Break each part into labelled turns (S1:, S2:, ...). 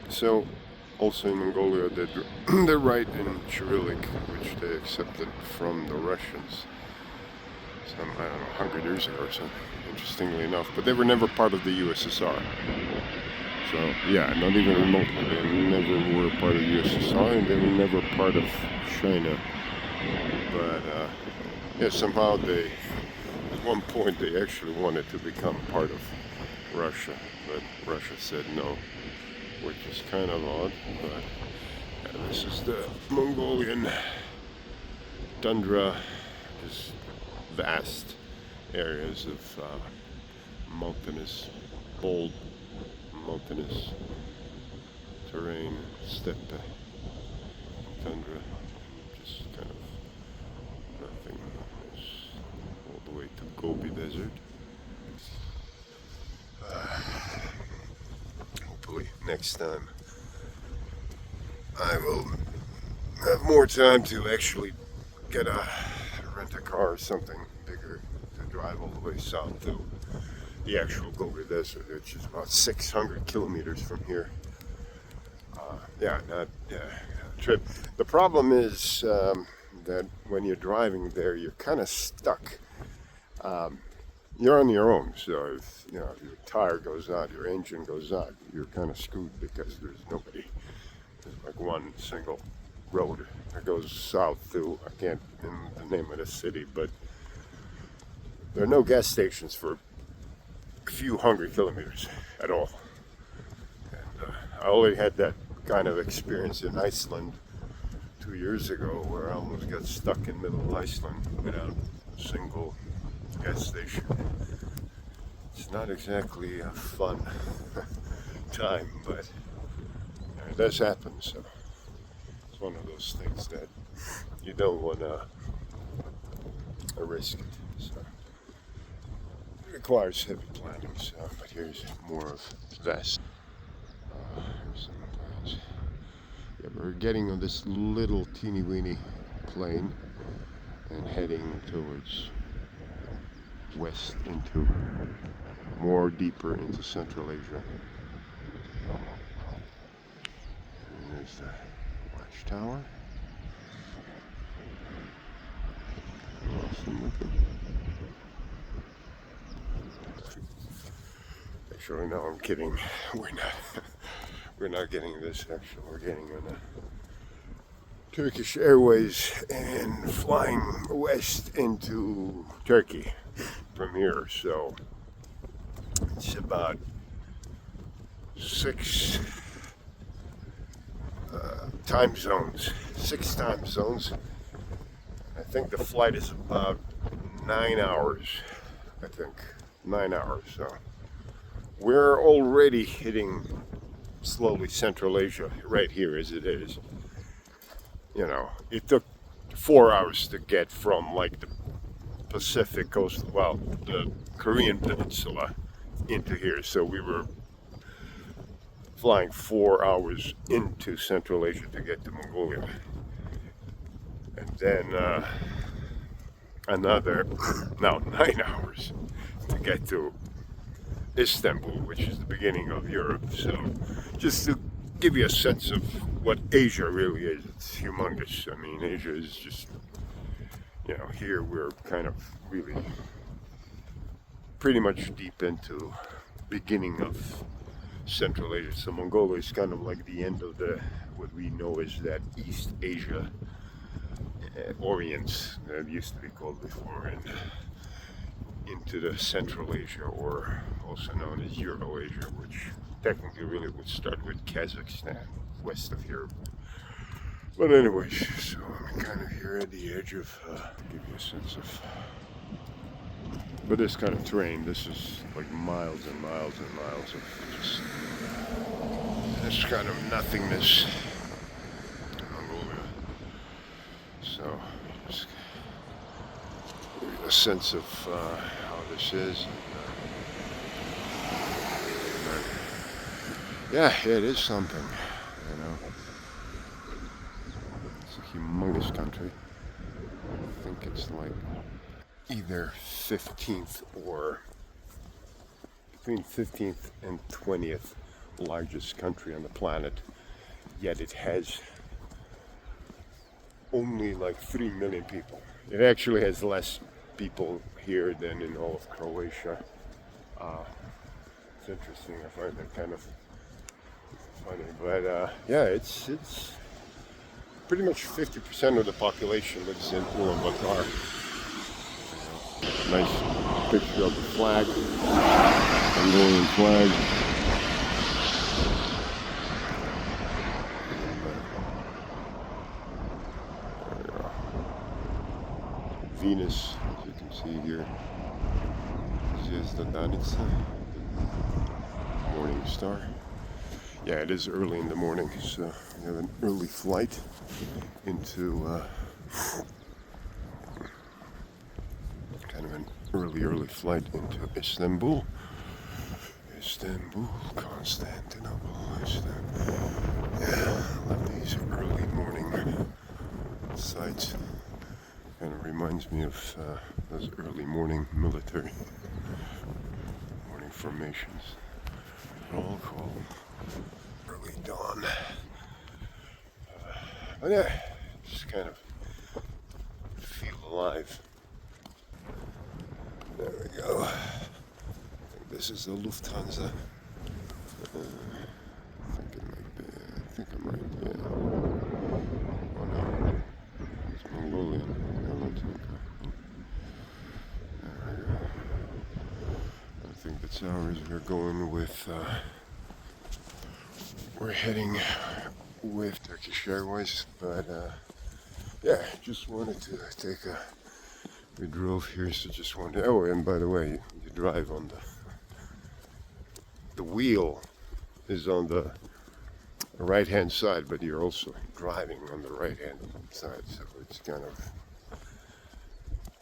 S1: So, also in Mongolia, they write in Cyrillic, which they accepted from the Russians some, I don't know, 100 years ago or something, interestingly enough. But they were never part of the USSR. So, yeah, not even remotely. They never were part of the USSR, and they were never part of China. But, yeah, somehow at one point, they actually wanted to become part of Russia, but Russia said no, which is kind of odd. But yeah, this is the Mongolian tundra, just vast areas of mountainous, bold, mountainous terrain, steppe, tundra, just kind of nothing. It's all the way to Gobi Desert. Hopefully, next time I will have more time to actually get rent a car or something bigger to drive all the way south to the actual Gobi Desert, which is about 600 kilometers from here. Yeah, not trip. The problem is that when you're driving there, you're kind of stuck. You're on your own, so if you know if your tire goes out, your engine goes out, you're kind of screwed because there's nobody. There's like one single road that goes south to, I can't remember the name of the city, but there are no gas stations for a few hundred kilometers at all. And I already had that kind of experience in Iceland 2 years ago, where I almost got stuck in the middle of Iceland without a single gas station. It's not exactly a fun time, but it does happen. So it's one of those things that you don't want to risk it. So it requires heavy planning. So, but here's more of this. Here's some plans. Yeah, we're getting on this little teeny weeny plane and heading towards west into more deeper into Central Asia. And there's the watchtower. Awesome looking. Actually, no, I'm kidding. We're not. We're not getting this. Actually, we're getting on a Turkish Airways and flying west into Turkey from here. So it's about six time zones. 6 time zones. I think the flight is about 9 hours. I think 9 hours. So we're already hitting slowly Central Asia right here as it is. You know, it took 4 hours to get from like the Pacific coast, well, the Korean peninsula into here. So we were flying 4 hours into Central Asia to get to Mongolia. And then another, now 9 hours to get to Istanbul, which is the beginning of Europe. So just to give you a sense of what Asia really is, it's humongous. I mean, Asia is just, you know, here we're kind of really pretty much deep into beginning of Central Asia. So Mongolia is kind of like the end of the, what we know as that East Asia, Orient, that used to be called before, and into the Central Asia, or also known as Euro-Asia, which technically really would start with Kazakhstan, west of Europe. But anyways, so I'm kind of here at the edge of, give you a sense of, but this kind of terrain, this is like miles and miles and miles of just this kind of nothingness in Mongolia. So just give you a sense of how this is. Yeah, it is something, you know. It's a humongous country. I think it's like either 15th or between 15th and 20th largest country on the planet, yet it has only like 3 million people. It actually has less people here than in all of Croatia. It's interesting. I find that kind of funny, but yeah, it's pretty much 50% of the population lives in Ulaanbaatar. Nice picture of the flag, Mongolian flag. Venus, as you can see here, Zvezda Danica, morning star. Yeah, it is early in the morning, so we have an early flight into kind of an early flight into Istanbul, Constantinople, Istanbul. Yeah, I love these early morning sights. Kind of reminds me of those early morning military morning formations. Roll call, early dawn. But yeah, just kind of feel alive. There we go. I think this is the Lufthansa. I think it might be. I think it might be. Oh no, it's Mongolian. I think that's ours. We're going with. We're heading with Turkish Airways, but yeah, just wanted to take a. We drove here, so just wanted. Oh, and by the way, you drive on the wheel is on the right-hand side, but you're also driving on the right-hand side, so it's kind of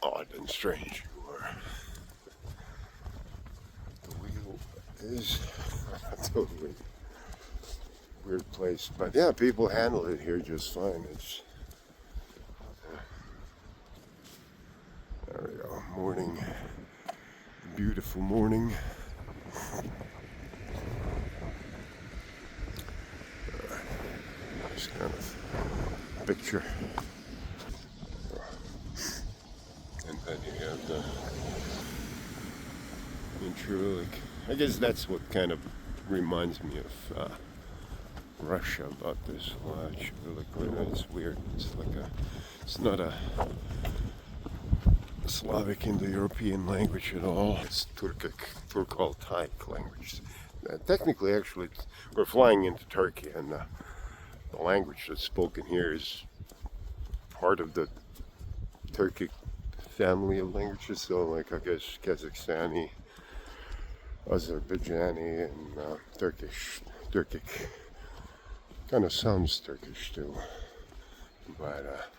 S1: odd and strange. The wheel is a totally weird place, but yeah, people handle it here just fine. It's there we go. Morning, beautiful morning. Nice kind of picture. And then you have the intro. Like, I guess that's what kind of reminds me of Russia about this large. It's weird. It's like it's not a Slavic Indo-European language at all. It's Turko-Altai language. Technically, actually, we're flying into Turkey, and the language that's spoken here is part of the Turkic family of languages. So, like, I guess Kazakhstani, Azerbaijani, and Turkic. Kind of sounds Turkish too, but